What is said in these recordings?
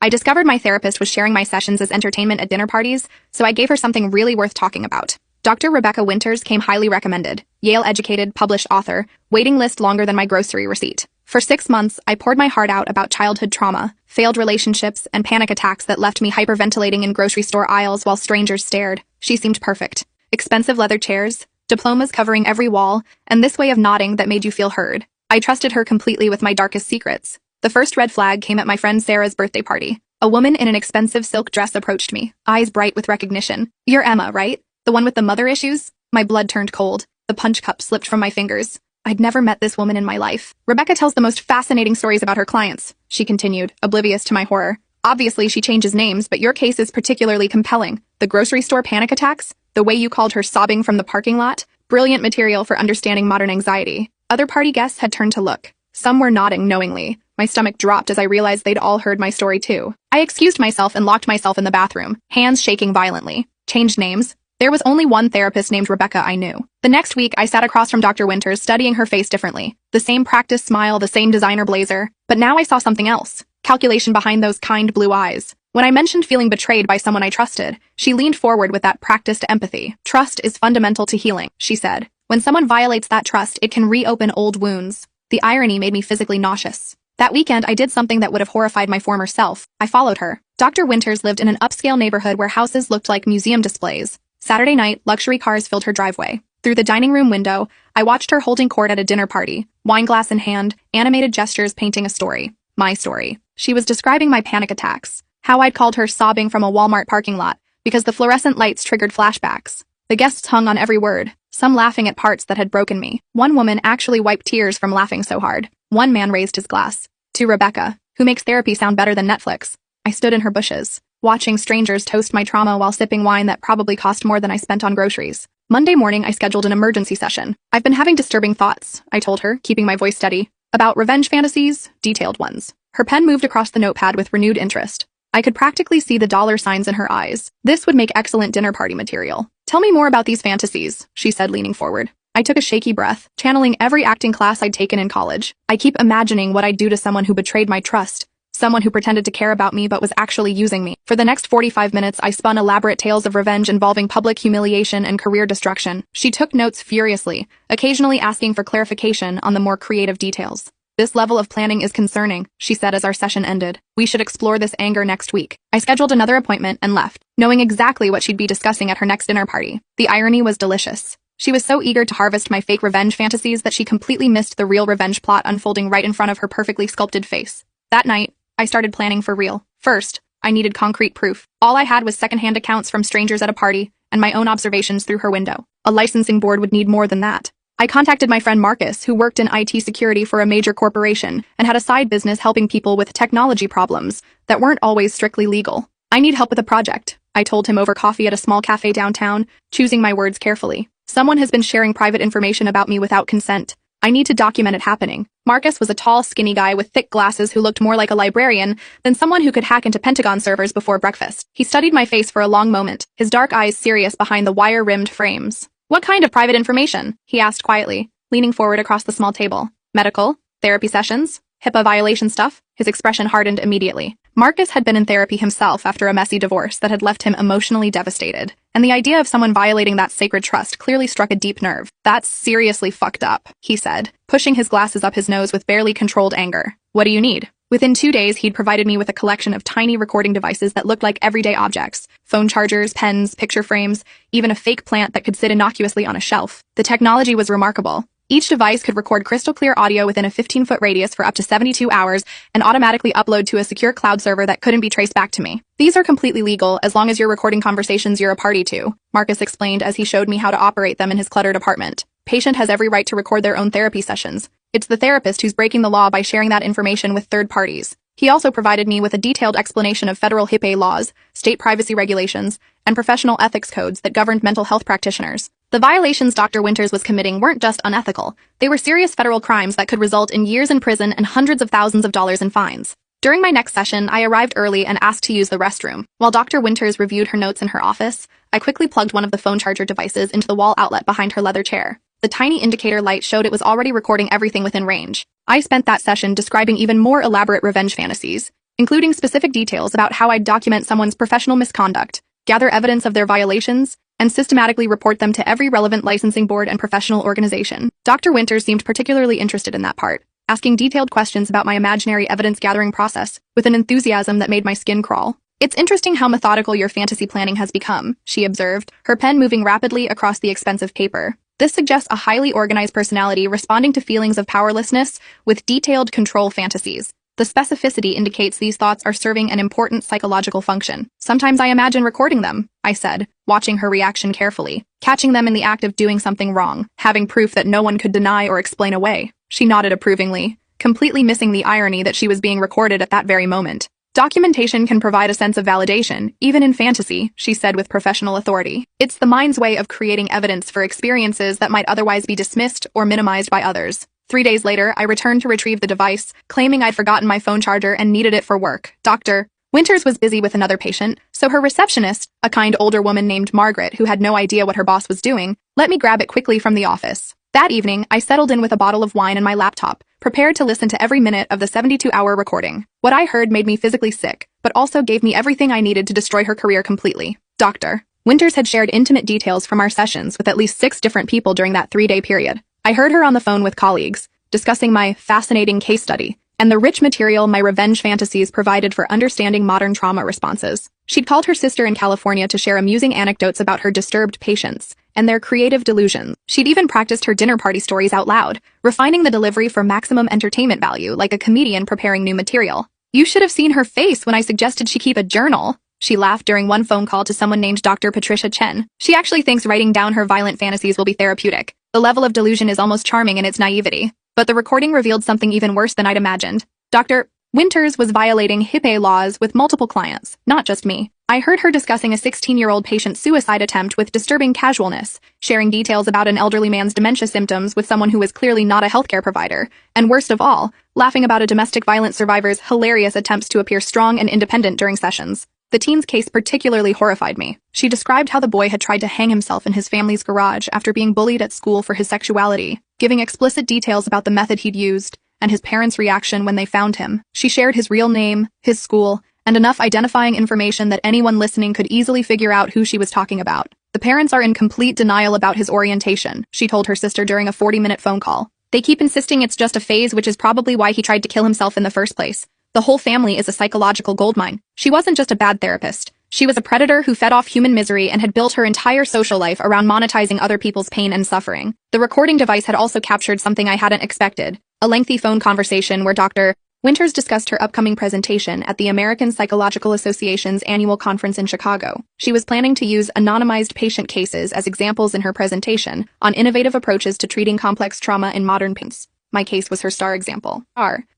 I discovered my therapist was sharing my sessions as entertainment at dinner parties, so I gave her something really worth talking about. Dr. Rebecca Winters came highly recommended, Yale-educated, published author, waiting list longer than my grocery receipt. For 6 months, I poured my heart out about childhood trauma, failed relationships, and panic attacks that left me hyperventilating in grocery store aisles while strangers stared. She seemed perfect. Expensive leather chairs, diplomas covering every wall, and this way of nodding that made you feel heard. I trusted her completely with my darkest secrets. The first red flag came at my friend Sarah's birthday party. A woman in an expensive silk dress approached me, eyes bright with recognition. "You're Emma, right? The one with the mother issues?" My blood turned cold. The punch cup slipped from my fingers. I'd never met this woman in my life. "Rebecca tells the most fascinating stories about her clients," she continued, oblivious to my horror. "Obviously, she changes names, but your case is particularly compelling. The grocery store panic attacks, the way you called her sobbing from the parking lot, brilliant material for understanding modern anxiety." Other party guests had turned to look. Some were nodding knowingly. My stomach dropped as I realized they'd all heard my story too. I excused myself and locked myself in the bathroom, hands shaking violently. Changed names. There was only one therapist named Rebecca I knew. The next week, I sat across from Dr. Winters, studying her face differently. The same practice smile, the same designer blazer. But now I saw something else. Calculation behind those kind blue eyes. When I mentioned feeling betrayed by someone I trusted, she leaned forward with that practiced empathy. "Trust is fundamental to healing," she said. "When someone violates that trust, it can reopen old wounds." The irony made me physically nauseous. That weekend, I did something that would have horrified my former self. I followed her. Dr. Winters lived in an upscale neighborhood where houses looked like museum displays. Saturday night, luxury cars filled her driveway. Through the dining room window, I watched her holding court at a dinner party, wine glass in hand, animated gestures painting a story. My story. She was describing my panic attacks, how I'd called her sobbing from a Walmart parking lot because the fluorescent lights triggered flashbacks. The guests hung on every word, some laughing at parts that had broken me. One woman actually wiped tears from laughing so hard. One man raised his glass. "To Rebecca, who makes therapy sound better than Netflix." I stood in her bushes, watching strangers toast my trauma while sipping wine that probably cost more than I spent on groceries. Monday morning, I scheduled an emergency session. "I've been having disturbing thoughts," I told her, keeping my voice steady. "About revenge fantasies, detailed ones." Her pen moved across the notepad with renewed interest. I could practically see the dollar signs in her eyes. This would make excellent dinner party material. "Tell me more about these fantasies," she said, leaning forward. I took a shaky breath, channeling every acting class I'd taken in college. I keep imagining what I'd do to someone who betrayed my trust. Someone who pretended to care about me but was actually using me. For the next 45 minutes, I spun elaborate tales of revenge involving public humiliation and career destruction. She took notes furiously, occasionally asking for clarification on the more creative details. "This level of planning is concerning," she said as our session ended. "We should explore this anger next week." I scheduled another appointment and left, knowing exactly what she'd be discussing at her next dinner party. The irony was delicious. She was so eager to harvest my fake revenge fantasies that she completely missed the real revenge plot unfolding right in front of her perfectly sculpted face. That night, I started planning for real. First, I needed concrete proof. All I had was secondhand accounts from strangers at a party and my own observations through her window. A licensing board would need more than that. I contacted my friend Marcus, who worked in IT security for a major corporation and had a side business helping people with technology problems that weren't always strictly legal. "I need help with a project," I told him over coffee at a small cafe downtown, choosing my words carefully. "Someone has been sharing private information about me without consent. I need to document it happening." Marcus was a tall, skinny guy with thick glasses who looked more like a librarian than someone who could hack into Pentagon servers before breakfast. He studied my face for a long moment, his dark eyes serious behind the wire-rimmed frames. "What kind of private information?" he asked quietly, leaning forward across the small table. "Medical? Therapy sessions? HIPAA violation stuff?" His expression hardened immediately. Marcus had been in therapy himself after a messy divorce that had left him emotionally devastated, and the idea of someone violating that sacred trust clearly struck a deep nerve. "That's seriously fucked up," he said, pushing his glasses up his nose with barely controlled anger. "What do you need?" Within 2 days, he'd provided me with a collection of tiny recording devices that looked like everyday objects. Phone chargers, pens, picture frames, even a fake plant that could sit innocuously on a shelf. The technology was remarkable. Each device could record crystal-clear audio within a 15-foot radius for up to 72 hours and automatically upload to a secure cloud server that couldn't be traced back to me. "These are completely legal as long as you're recording conversations you're a party to," Marcus explained as he showed me how to operate them in his cluttered apartment. "Patient has every right to record their own therapy sessions. It's the therapist who's breaking the law by sharing that information with third parties." He also provided me with a detailed explanation of federal HIPAA laws, state privacy regulations, and professional ethics codes that governed mental health practitioners. The violations Dr. Winters was committing weren't just unethical. They were serious federal crimes that could result in years in prison and hundreds of thousands of dollars in fines. During my next session, I arrived early and asked to use the restroom. While Dr. Winters reviewed her notes in her office, I quickly plugged one of the phone charger devices into the wall outlet behind her leather chair. The tiny indicator light showed it was already recording everything within range. I spent that session describing even more elaborate revenge fantasies, including specific details about how I'd document someone's professional misconduct, gather evidence of their violations, and systematically report them to every relevant licensing board and professional organization. Dr. Winters seemed particularly interested in that part, asking detailed questions about my imaginary evidence-gathering process with an enthusiasm that made my skin crawl. "It's interesting how methodical your fantasy planning has become," she observed, her pen moving rapidly across the expensive paper. "This suggests a highly organized personality responding to feelings of powerlessness with detailed control fantasies. The specificity indicates these thoughts are serving an important psychological function. Sometimes I imagine recording them," I said, watching her reaction carefully, "catching them in the act of doing something wrong, having proof that no one could deny or explain away." She nodded approvingly, completely missing the irony that she was being recorded at that very moment. "Documentation can provide a sense of validation, even in fantasy," she said with professional authority. "It's the mind's way of creating evidence for experiences that might otherwise be dismissed or minimized by others." 3 days later, I returned to retrieve the device, claiming I'd forgotten my phone charger and needed it for work. Dr. Winters was busy with another patient, so her receptionist, a kind older woman named Margaret who had no idea what her boss was doing, let me grab it quickly from the office. That evening, I settled in with a bottle of wine and my laptop, prepared to listen to every minute of the 72-hour recording. What I heard made me physically sick, but also gave me everything I needed to destroy her career completely. Dr. Winters had shared intimate details from our sessions with at least 6 different people during that 3-day period. I heard her on the phone with colleagues, discussing my fascinating case study and the rich material my revenge fantasies provided for understanding modern trauma responses. She'd called her sister in California to share amusing anecdotes about her disturbed patients and their creative delusions. She'd even practiced her dinner party stories out loud, refining the delivery for maximum entertainment value like a comedian preparing new material. "You should have seen her face when I suggested she keep a journal," she laughed during one phone call to someone named Dr. Patricia Chen. "She actually thinks writing down her violent fantasies will be therapeutic. The level of delusion is almost charming in its naivety." But the recording revealed something even worse than I'd imagined. Dr. Winters was violating HIPAA laws with multiple clients, not just me. I heard her discussing a 16-year-old patient's suicide attempt with disturbing casualness, sharing details about an elderly man's dementia symptoms with someone who was clearly not a healthcare provider, and worst of all, laughing about a domestic violence survivor's hilarious attempts to appear strong and independent during sessions. The teen's case particularly horrified me. She described how the boy had tried to hang himself in his family's garage after being bullied at school for his sexuality, giving explicit details about the method he'd used and his parents' reaction when they found him. She shared his real name, his school, and enough identifying information that anyone listening could easily figure out who she was talking about. "The parents are in complete denial about his orientation," she told her sister during a 40-minute phone call. "They keep insisting it's just a phase, which is probably why he tried to kill himself in the first place. The whole family is a psychological goldmine. She wasn't just a bad therapist. She was a predator who fed off human misery and had built her entire social life around monetizing other people's pain and suffering." The recording device had also captured something I hadn't expected, a lengthy phone conversation where Dr. Winters discussed her upcoming presentation at the American Psychological Association's annual conference in Chicago. She was planning to use anonymized patient cases as examples in her presentation on innovative approaches to treating complex trauma in modern patients. My case was her star example.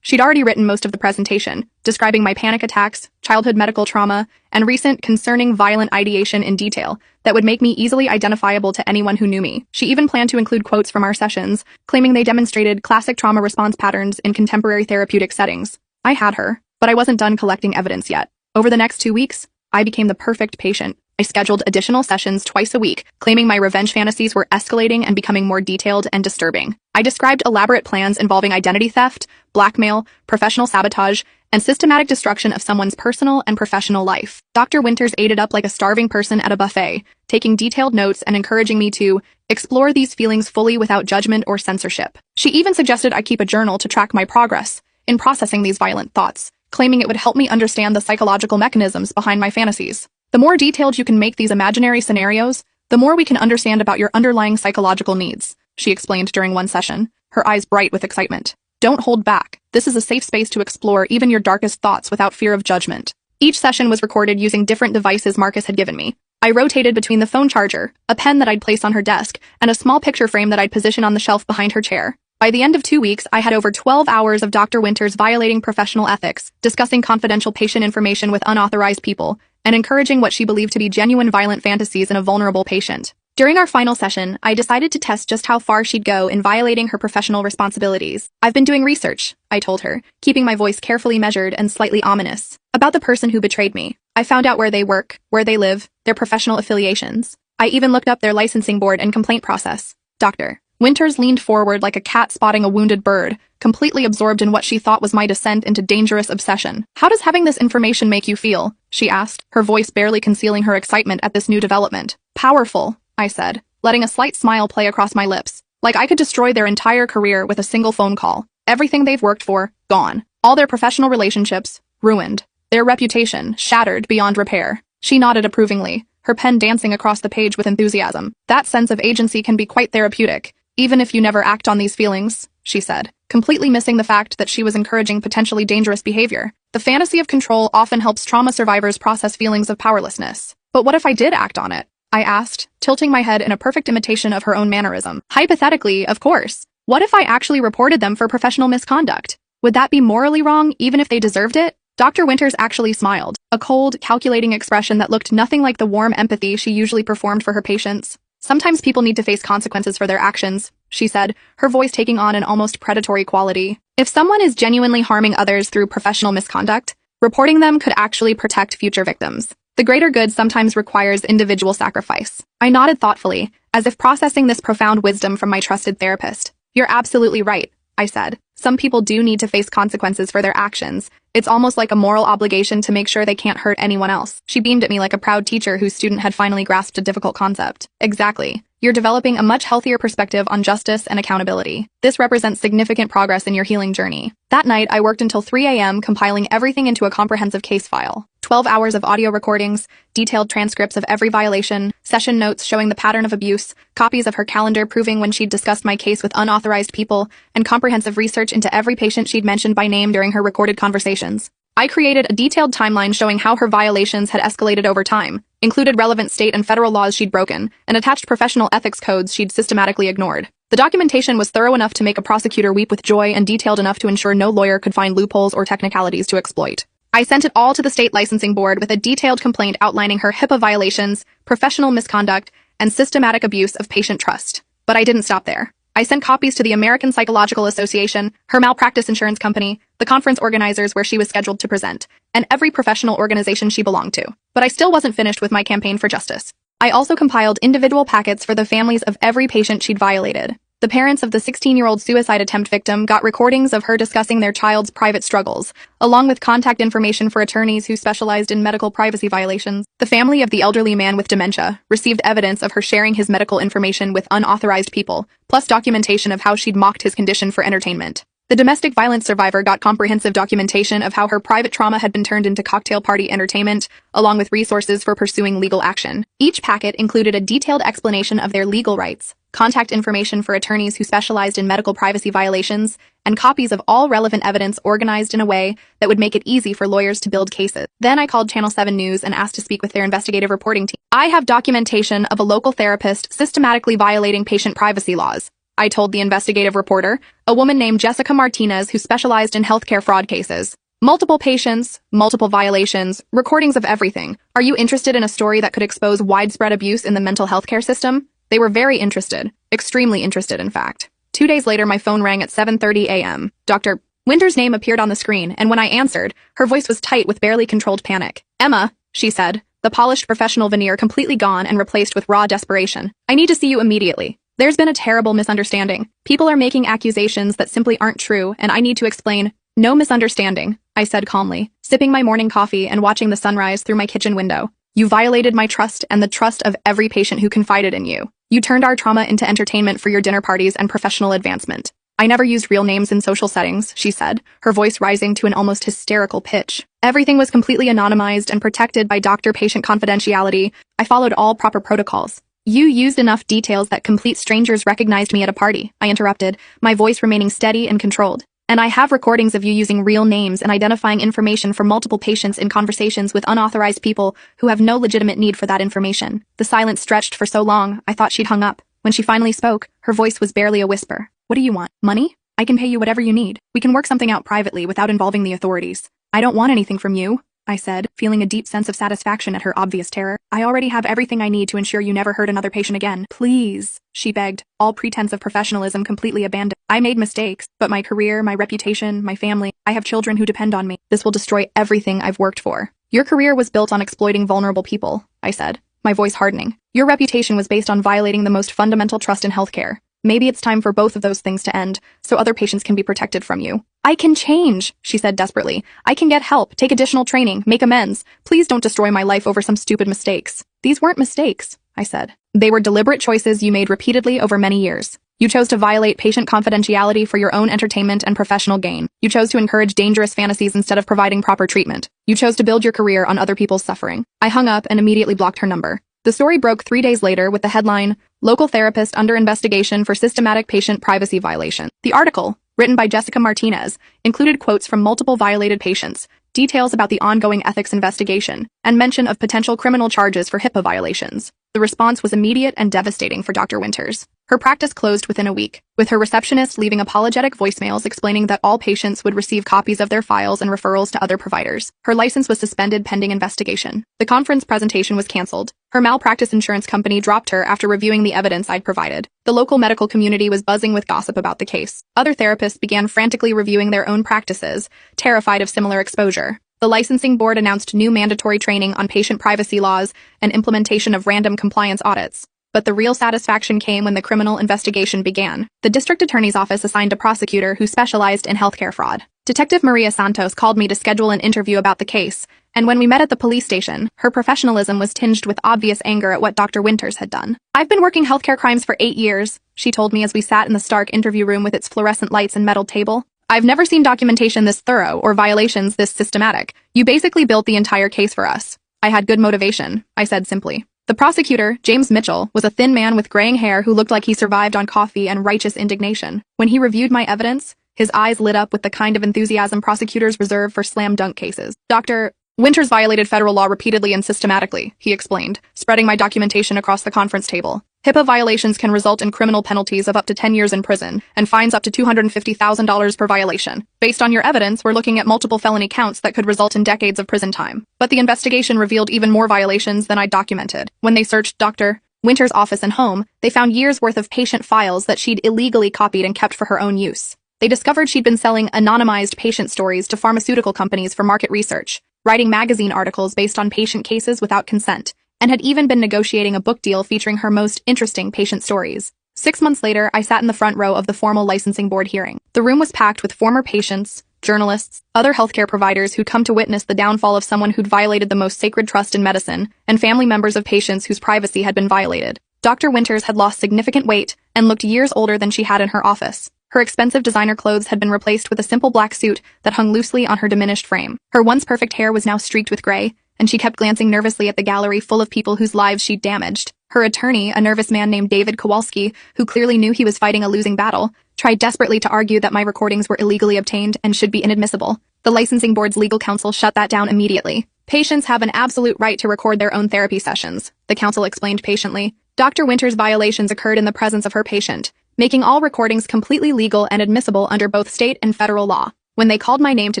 She'd already written most of the presentation, describing my panic attacks, childhood medical trauma, and recent concerning violent ideation in detail that would make me easily identifiable to anyone who knew me. She even planned to include quotes from our sessions, claiming they demonstrated classic trauma response patterns in contemporary therapeutic settings. I had her, but I wasn't done collecting evidence yet. Over the next 2 weeks, I became the perfect patient. I scheduled additional sessions twice a week, claiming my revenge fantasies were escalating and becoming more detailed and disturbing. I described elaborate plans involving identity theft, blackmail, professional sabotage, and systematic destruction of someone's personal and professional life. Dr. Winters ate it up like a starving person at a buffet, taking detailed notes and encouraging me to explore these feelings fully without judgment or censorship. She even suggested I keep a journal to track my progress in processing these violent thoughts, claiming it would help me understand the psychological mechanisms behind my fantasies. "The more detailed you can make these imaginary scenarios, the more we can understand about your underlying psychological needs," she explained during one session, her eyes bright with excitement. "Don't hold back. This is a safe space to explore even your darkest thoughts without fear of judgment." Each session was recorded using different devices Marcus had given me. I rotated between the phone charger, a pen that I'd place on her desk, and a small picture frame that I'd position on the shelf behind her chair. By the end of 2 weeks, I had over 12 hours of Dr. Winters violating professional ethics, discussing confidential patient information with unauthorized people, and encouraging what she believed to be genuine violent fantasies in a vulnerable patient. During our final session, I decided to test just how far she'd go in violating her professional responsibilities. "I've been doing research," I told her, keeping my voice carefully measured and slightly ominous, "about the person who betrayed me. I found out where they work, where they live, their professional affiliations. I even looked up their licensing board and complaint process." Dr. Winters leaned forward like a cat spotting a wounded bird, completely absorbed in what she thought was my descent into dangerous obsession. "How does having this information make you feel?" she asked, her voice barely concealing her excitement at this new development. "Powerful," I said, letting a slight smile play across my lips. "Like I could destroy their entire career with a single phone call. Everything they've worked for, gone. All their professional relationships, ruined. Their reputation, shattered beyond repair." She nodded approvingly, her pen dancing across the page with enthusiasm. "That sense of agency can be quite therapeutic, even if you never act on these feelings," she said, completely missing the fact that she was encouraging potentially dangerous behavior. "The fantasy of control often helps trauma survivors process feelings of powerlessness. But what if I did act on it?" I asked, tilting my head in a perfect imitation of her own mannerism. "Hypothetically, of course. What if I actually reported them for professional misconduct? Would that be morally wrong, even if they deserved it?" Dr. Winters actually smiled, a cold, calculating expression that looked nothing like the warm empathy she usually performed for her patients. "Sometimes people need to face consequences for their actions," she said, her voice taking on an almost predatory quality. "If someone is genuinely harming others through professional misconduct, reporting them could actually protect future victims. The greater good sometimes requires individual sacrifice." I nodded thoughtfully, as if processing this profound wisdom from my trusted therapist. "You're absolutely right," I said. "Some people do need to face consequences for their actions. It's almost like a moral obligation to make sure they can't hurt anyone else." She beamed at me like a proud teacher whose student had finally grasped a difficult concept. "Exactly. You're developing a much healthier perspective on justice and accountability. This represents significant progress in your healing journey." That night, I worked until 3 a.m. compiling everything into a comprehensive case file. 12 hours of audio recordings, detailed transcripts of every violation, session notes showing the pattern of abuse, copies of her calendar proving when she'd discussed my case with unauthorized people, and comprehensive research into every patient she'd mentioned by name during her recorded conversations. I created a detailed timeline showing how her violations had escalated over time, included relevant state and federal laws she'd broken, and attached professional ethics codes she'd systematically ignored. The documentation was thorough enough to make a prosecutor weep with joy and detailed enough to ensure no lawyer could find loopholes or technicalities to exploit. I sent it all to the state licensing board with a detailed complaint outlining her HIPAA violations, professional misconduct, and systematic abuse of patient trust. But I didn't stop there. I sent copies to the American Psychological Association, her malpractice insurance company, the conference organizers where she was scheduled to present, and every professional organization she belonged to. But I still wasn't finished with my campaign for justice. I also compiled individual packets for the families of every patient she'd violated. The parents of the 16-year-old suicide attempt victim got recordings of her discussing their child's private struggles, along with contact information for attorneys who specialized in medical privacy violations. The family of the elderly man with dementia received evidence of her sharing his medical information with unauthorized people, plus documentation of how she'd mocked his condition for entertainment. The domestic violence survivor got comprehensive documentation of how her private trauma had been turned into cocktail party entertainment, along with resources for pursuing legal action. Each packet included a detailed explanation of their legal rights, contact information for attorneys who specialized in medical privacy violations, and copies of all relevant evidence organized in a way that would make it easy for lawyers to build cases. Then I called Channel 7 News and asked to speak with their investigative reporting team. "I have documentation of a local therapist systematically violating patient privacy laws," I told the investigative reporter, a woman named Jessica Martinez who specialized in healthcare fraud cases. "Multiple patients, multiple violations, recordings of everything. Are you interested in a story that could expose widespread abuse in the mental health care system?" They were very interested, extremely interested, in fact. 2 days later, my phone rang at 7:30 a.m. Dr. Winter's name appeared on the screen, and when I answered, her voice was tight with barely controlled panic. "Emma," she said, the polished professional veneer completely gone and replaced with raw desperation. "I need to see you immediately. There's been a terrible misunderstanding. People are making accusations that simply aren't true, and I need to explain." "No misunderstanding," I said calmly, sipping my morning coffee and watching the sunrise through my kitchen window. "You violated my trust and the trust of every patient who confided in you. You turned our trauma into entertainment for your dinner parties and professional advancement." "I never used real names in social settings," she said, her voice rising to an almost hysterical pitch. "Everything was completely anonymized and protected by doctor-patient confidentiality. I followed all proper protocols." "You used enough details that complete strangers recognized me at a party," I interrupted, my voice remaining steady and controlled. "And I have recordings of you using real names and identifying information for multiple patients in conversations with unauthorized people who have no legitimate need for that information." The silence stretched for so long, I thought she'd hung up. When she finally spoke, her voice was barely a whisper. "What do you want? Money? I can pay you whatever you need. We can work something out privately without involving the authorities." "I don't want anything from you," I said, feeling a deep sense of satisfaction at her obvious terror. "I already have everything I need to ensure you never hurt another patient again." "Please," she begged, all pretense of professionalism completely abandoned. "I made mistakes, but my career, my reputation, my family, I have children who depend on me. This will destroy everything I've worked for." "Your career was built on exploiting vulnerable people," I said, my voice hardening. "Your reputation was based on violating the most fundamental trust in healthcare. Maybe it's time for both of those things to end, so other patients can be protected from you. I can change, she said desperately. I can get help, take additional training, make amends. Please don't destroy my life over some stupid mistakes. These weren't mistakes, I said. They were deliberate choices you made repeatedly over many years. You chose to violate patient confidentiality for your own entertainment and professional gain. You chose to encourage dangerous fantasies instead of providing proper treatment. You chose to build your career on other people's suffering. I hung up and immediately blocked her number. The story broke 3 days later with the headline, "Local Therapist Under Investigation for Systematic Patient Privacy Violation." The article, written by Jessica Martinez, included quotes from multiple violated patients, details about the ongoing ethics investigation, and mention of potential criminal charges for HIPAA violations. The response was immediate and devastating for Dr. Winters. Her practice closed within a week, with her receptionist leaving apologetic voicemails explaining that all patients would receive copies of their files and referrals to other providers. Her license was suspended pending investigation. The conference presentation was canceled. Her malpractice insurance company dropped her after reviewing the evidence I'd provided. The local medical community was buzzing with gossip about the case. Other therapists began frantically reviewing their own practices, terrified of similar exposure. The licensing board announced new mandatory training on patient privacy laws and implementation of random compliance audits. But the real satisfaction came when the criminal investigation began. The district attorney's office assigned a prosecutor who specialized in healthcare fraud. Detective Maria Santos called me to schedule an interview about the case, and when we met at the police station, her professionalism was tinged with obvious anger at what Dr. Winters had done. "I've been working healthcare crimes for 8 years, she told me as we sat in the stark interview room with its fluorescent lights and metal table. "I've never seen documentation this thorough or violations this systematic. You basically built the entire case for us." "I had good motivation," I said simply. The prosecutor, James Mitchell, was a thin man with graying hair who looked like he survived on coffee and righteous indignation. When he reviewed my evidence, his eyes lit up with the kind of enthusiasm prosecutors reserve for slam-dunk cases. "Dr. Winters violated federal law repeatedly and systematically," he explained, spreading my documentation across the conference table. "HIPAA violations can result in criminal penalties of up to 10 years in prison and fines up to $250,000 per violation. Based on your evidence, we're looking at multiple felony counts that could result in decades of prison time. But the investigation revealed even more violations than I documented. When they searched Dr. Winters' office and home, they found years' worth of patient files that she'd illegally copied and kept for her own use. They discovered she'd been selling anonymized patient stories to pharmaceutical companies for market research, writing magazine articles based on patient cases without consent, and had even been negotiating a book deal featuring her most interesting patient stories. 6 months later, I sat in the front row of the formal licensing board hearing. The room was packed with former patients, journalists, other healthcare providers who'd come to witness the downfall of someone who'd violated the most sacred trust in medicine, and family members of patients whose privacy had been violated. Dr. Winters had lost significant weight and looked years older than she had in her office. Her expensive designer clothes had been replaced with a simple black suit that hung loosely on her diminished frame. Her once perfect hair was now streaked with gray, and she kept glancing nervously at the gallery full of people whose lives she'd damaged. Her attorney, a nervous man named David Kowalski, who clearly knew he was fighting a losing battle, tried desperately to argue that my recordings were illegally obtained and should be inadmissible. The licensing board's legal counsel shut that down immediately. "Patients have an absolute right to record their own therapy sessions," the counsel explained patiently. "Dr. Winters' violations occurred in the presence of her patient, making all recordings completely legal and admissible under both state and federal law." When they called my name to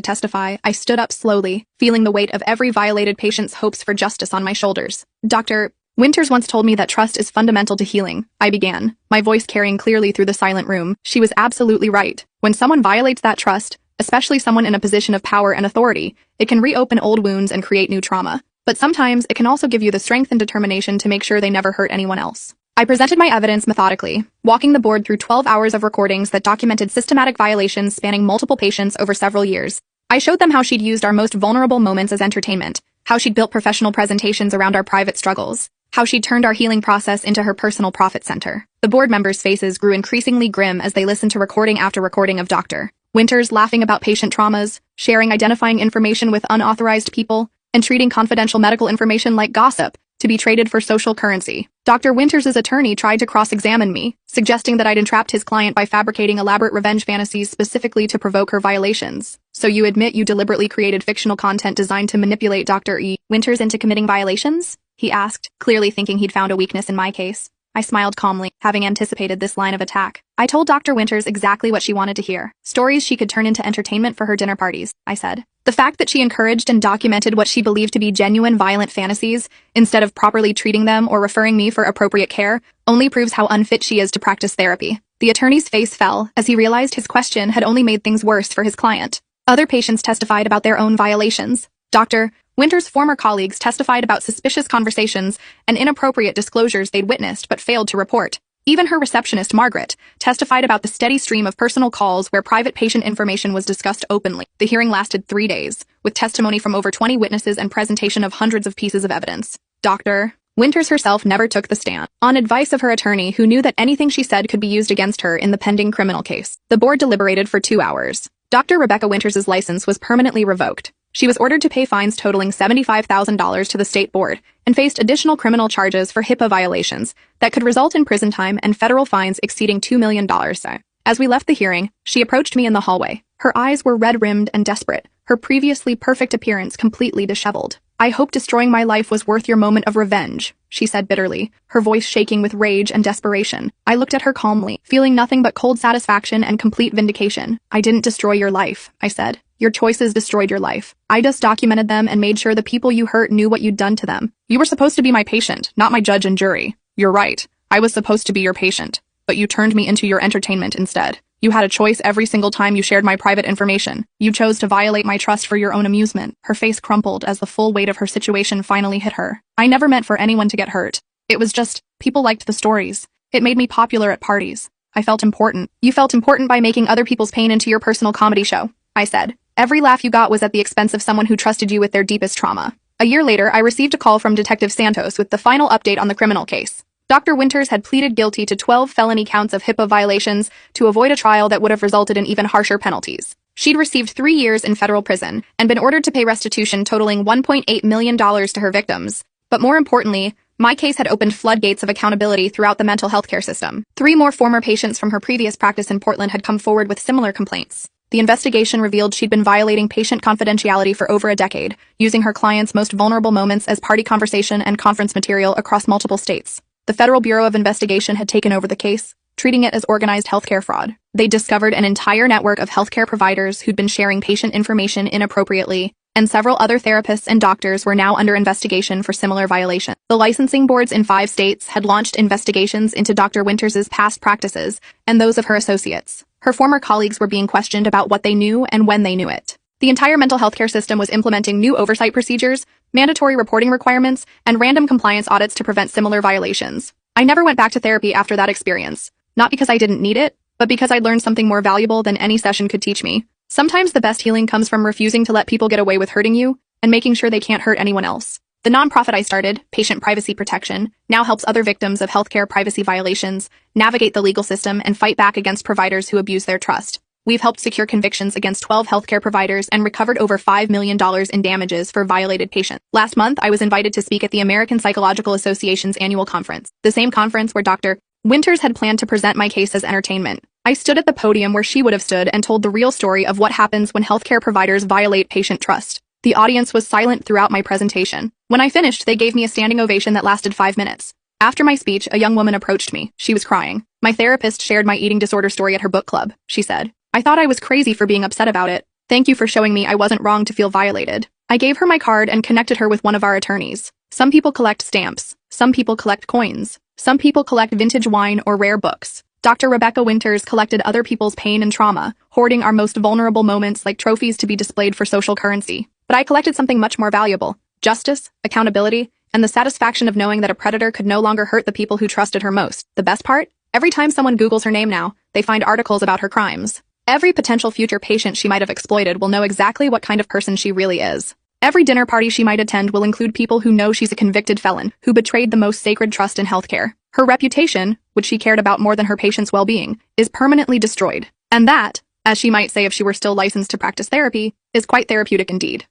testify, I stood up slowly, feeling the weight of every violated patient's hopes for justice on my shoulders. "Dr. Winters once told me that trust is fundamental to healing," I began, my voice carrying clearly through the silent room. She was absolutely right. When someone violates that trust, especially someone in a position of power and authority, it can reopen old wounds and create new trauma. But sometimes it can also give you the strength and determination to make sure they never hurt anyone else. I presented my evidence methodically, walking the board through 12 hours of recordings that documented systematic violations spanning multiple patients over several years. I showed them how she'd used our most vulnerable moments as entertainment, how she'd built professional presentations around our private struggles, how she'd turned our healing process into her personal profit center. The board members' faces grew increasingly grim as they listened to recording after recording of Dr. Winters laughing about patient traumas, sharing identifying information with unauthorized people, and treating confidential medical information like gossip to be traded for social currency. Dr. Winters' attorney tried to cross-examine me, suggesting that I'd entrapped his client by fabricating elaborate revenge fantasies specifically to provoke her violations. "So you admit you deliberately created fictional content designed to manipulate Dr. Winters into committing violations?" he asked, clearly thinking he'd found a weakness in my case. I smiled calmly, having anticipated this line of attack. "I told Dr. Winters exactly what she wanted to hear. Stories she could turn into entertainment for her dinner parties," I said. The fact that she encouraged and documented what she believed to be genuine violent fantasies, instead of properly treating them or referring me for appropriate care, only proves how unfit she is to practice therapy. The attorney's face fell as he realized his question had only made things worse for his client. Other patients testified about their own violations. Dr. Winters' former colleagues testified about suspicious conversations and inappropriate disclosures they'd witnessed but failed to report. Even her receptionist, Margaret, testified about the steady stream of personal calls where private patient information was discussed openly. The hearing lasted 3 days, with testimony from over 20 witnesses and presentation of hundreds of pieces of evidence. Dr. Winters herself never took the stand. On advice of her attorney, who knew that anything she said could be used against her in the pending criminal case, the board deliberated for 2 hours. Dr. Rebecca Winters' license was permanently revoked. She was ordered to pay fines totaling $75,000 to the state board and faced additional criminal charges for HIPAA violations that could result in prison time and federal fines exceeding $2 million. As we left the hearing, she approached me in the hallway. Her eyes were red-rimmed and desperate, her previously perfect appearance completely disheveled. "I hope destroying my life was worth your moment of revenge," she said bitterly, her voice shaking with rage and desperation. I looked at her calmly, feeling nothing but cold satisfaction and complete vindication. "I didn't destroy your life," I said. "Your choices destroyed your life. I just documented them and made sure the people you hurt knew what you'd done to them. You were supposed to be my patient, not my judge and jury. You're right. I was supposed to be your patient, but you turned me into your entertainment instead. You had a choice every single time you shared my private information. You chose to violate my trust for your own amusement." Her face crumpled as the full weight of her situation finally hit her. "I never meant for anyone to get hurt. It was just, people liked the stories. It made me popular at parties. I felt important." "You felt important by making other people's pain into your personal comedy show," I said. "Every laugh you got was at the expense of someone who trusted you with their deepest trauma." A year later, I received a call from Detective Santos with the final update on the criminal case. Dr. Winters had pleaded guilty to 12 felony counts of HIPAA violations to avoid a trial that would have resulted in even harsher penalties. She'd received 3 years in federal prison and been ordered to pay restitution totaling $1.8 million to her victims. But more importantly, my case had opened floodgates of accountability throughout the mental health care system. 3 more former patients from her previous practice in Portland had come forward with similar complaints. The investigation revealed she'd been violating patient confidentiality for over a decade, using her clients' most vulnerable moments as party conversation and conference material across multiple states. The Federal Bureau of Investigation had taken over the case, treating it as organized healthcare fraud. They discovered an entire network of healthcare providers who'd been sharing patient information inappropriately, and several other therapists and doctors were now under investigation for similar violations. The licensing boards in 5 states had launched investigations into Dr. Winters' past practices and those of her associates. Her former colleagues were being questioned about what they knew and when they knew it. The entire mental health care system was implementing new oversight procedures, mandatory reporting requirements, and random compliance audits to prevent similar violations. I never went back to therapy after that experience, not because I didn't need it, but because I learned something more valuable than any session could teach me. Sometimes the best healing comes from refusing to let people get away with hurting you and making sure they can't hurt anyone else. The nonprofit I started, Patient Privacy Protection, now helps other victims of healthcare privacy violations navigate the legal system and fight back against providers who abuse their trust. We've helped secure convictions against 12 healthcare providers and recovered over $5 million in damages for violated patients. Last month, I was invited to speak at the American Psychological Association's annual conference, the same conference where Dr. Winters had planned to present my case as entertainment. I stood at the podium where she would have stood and told the real story of what happens when healthcare providers violate patient trust. The audience was silent throughout my presentation. When I finished, they gave me a standing ovation that lasted 5 minutes. After my speech, a young woman approached me. She was crying. "My therapist shared my eating disorder story at her book club," she said. "I thought I was crazy for being upset about it. Thank you for showing me I wasn't wrong to feel violated." I gave her my card and connected her with one of our attorneys. Some people collect stamps. Some people collect coins. Some people collect vintage wine or rare books. Dr. Rebecca Winters collected other people's pain and trauma, hoarding our most vulnerable moments like trophies to be displayed for social currency. But I collected something much more valuable: justice, accountability, and the satisfaction of knowing that a predator could no longer hurt the people who trusted her most. The best part? Every time someone Googles her name now, they find articles about her crimes. Every potential future patient she might have exploited will know exactly what kind of person she really is. Every dinner party she might attend will include people who know she's a convicted felon who betrayed the most sacred trust in healthcare. Her reputation, which she cared about more than her patients' well-being, is permanently destroyed. And that, as she might say if she were still licensed to practice therapy, is quite therapeutic indeed.